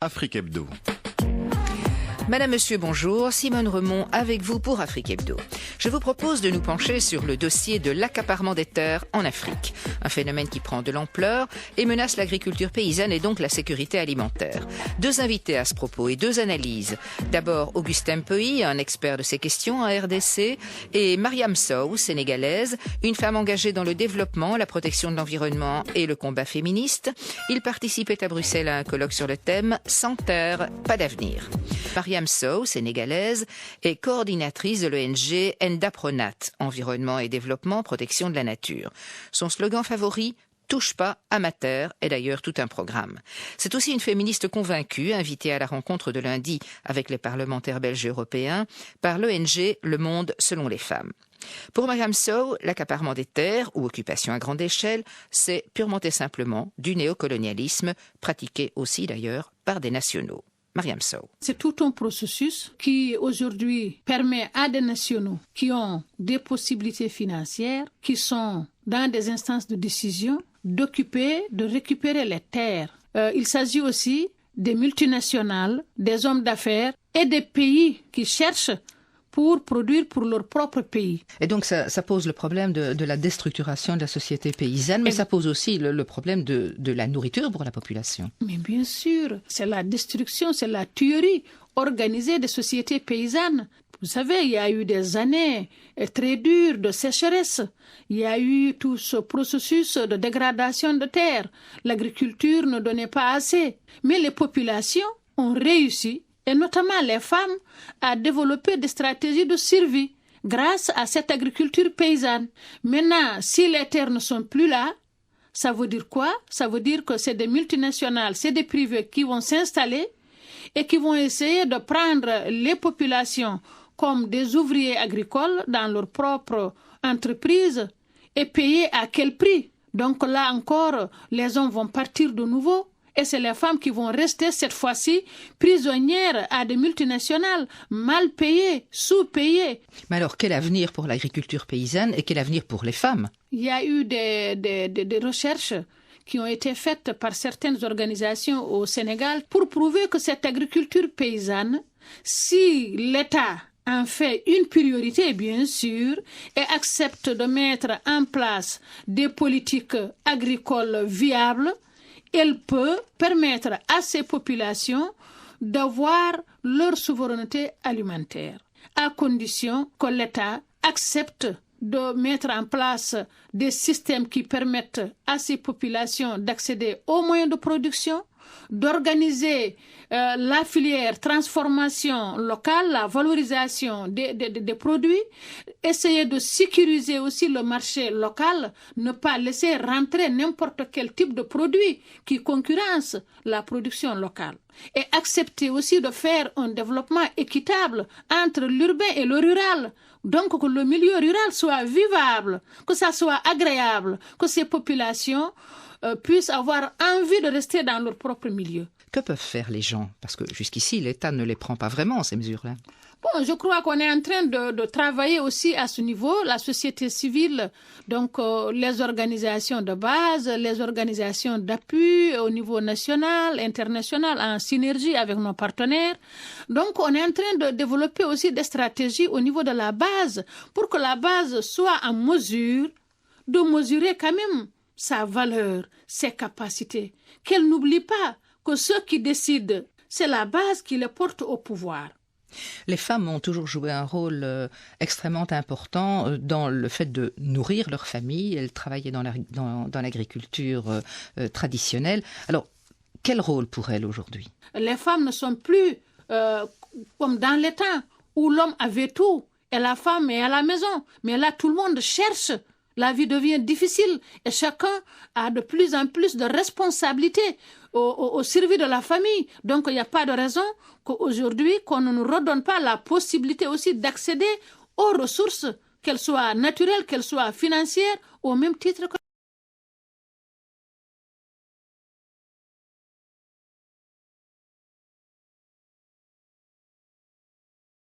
Afrique Hebdo. Madame, Monsieur, bonjour. Simone Remond avec vous pour Afrique Hebdo. Je vous propose de nous pencher sur le dossier de l'accaparement des terres en Afrique. Un phénomène qui prend de l'ampleur et menace l'agriculture paysanne et donc la sécurité alimentaire. Deux invités à ce propos et deux analyses. D'abord, Augustin Mpoyi, un expert de ces questions en RDC, et Mariam Sow, sénégalaise, une femme engagée dans le développement, la protection de l'environnement et le combat féministe. Ils participaient à Bruxelles à un colloque sur le thème « Sans terre, pas d'avenir ». Mariam Sow, sénégalaise, est coordinatrice de l'ONG Ndapronat, Environnement et Développement, Protection de la Nature. Son slogan favori, « Touche pas à ma terre » est d'ailleurs tout un programme. C'est aussi une féministe convaincue, invitée à la rencontre de lundi avec les parlementaires belges et européens par l'ONG Le Monde selon les femmes. Pour Mariam Sow, l'accaparement des terres, ou occupation à grande échelle, c'est purement et simplement du néocolonialisme, pratiqué aussi d'ailleurs par des nationaux. Mariam Sow. C'est tout un processus qui aujourd'hui permet à des nationaux qui ont des possibilités financières, qui sont dans des instances de décision, de récupérer les terres. Il s'agit aussi des multinationales, des hommes d'affaires et des pays qui cherchent pour produire pour leur propre pays. Et donc ça pose le problème de la déstructuration de la société paysanne, mais ça pose aussi le problème de la nourriture pour la population. Mais bien sûr, c'est la destruction, c'est la tuerie organisée des sociétés paysannes. Vous savez, il y a eu des années très dures de sécheresse. Il y a eu tout ce processus de dégradation de terre. L'agriculture ne donnait pas assez. Mais les populations ont réussi, et notamment les femmes, à développer des stratégies de survie grâce à cette agriculture paysanne. Maintenant, si les terres ne sont plus là, ça veut dire quoi? Ça veut dire que c'est des multinationales, c'est des privés qui vont s'installer et qui vont essayer de prendre les populations comme des ouvriers agricoles dans leur propre entreprise et payer à quel prix? Donc là encore, les hommes vont partir de nouveau. Et c'est les femmes qui vont rester cette fois-ci prisonnières à des multinationales, mal payées, sous-payées. Mais alors, quel avenir pour l'agriculture paysanne et quel avenir pour les femmes? Il y a eu des recherches qui ont été faites par certaines organisations au Sénégal pour prouver que cette agriculture paysanne, si l'État en fait une priorité, bien sûr, et accepte de mettre en place des politiques agricoles viables, elle peut permettre à ces populations d'avoir leur souveraineté alimentaire, à condition que l'État accepte de mettre en place des systèmes qui permettent à ces populations d'accéder aux moyens de production, d'organiser la filière transformation locale, la valorisation des produits, essayer de sécuriser aussi le marché local, ne pas laisser rentrer n'importe quel type de produit qui concurrence la production locale. Et accepter aussi de faire un développement équitable entre l'urbain et le rural. Donc que le milieu rural soit vivable, que ça soit agréable, que ces populations puissent avoir envie de rester dans leur propre milieu. Que peuvent faire les gens? Parce que jusqu'ici, l'État ne les prend pas vraiment, ces mesures-là. Bon, je crois qu'on est en train de travailler aussi à ce niveau, la société civile, donc les organisations de base, les organisations d'appui au niveau national, international, en synergie avec nos partenaires. Donc, on est en train de développer aussi des stratégies au niveau de la base pour que la base soit en mesure de mesurer quand même sa valeur, ses capacités, qu'elle n'oublie pas que ceux qui décident, c'est la base qui les porte au pouvoir. Les femmes ont toujours joué un rôle extrêmement important dans le fait de nourrir leur famille. Elles travaillaient dans l'agriculture traditionnelle. Alors, quel rôle pour elles aujourd'hui? Les femmes ne sont plus comme dans les temps où l'homme avait tout et la femme est à la maison. Mais là, tout le monde cherche. La vie devient difficile et chacun a de plus en plus de responsabilités au service de la famille. Donc, il n'y a pas de raison qu'aujourd'hui, qu'on ne nous redonne pas la possibilité aussi d'accéder aux ressources, qu'elles soient naturelles, qu'elles soient financières, au même titre que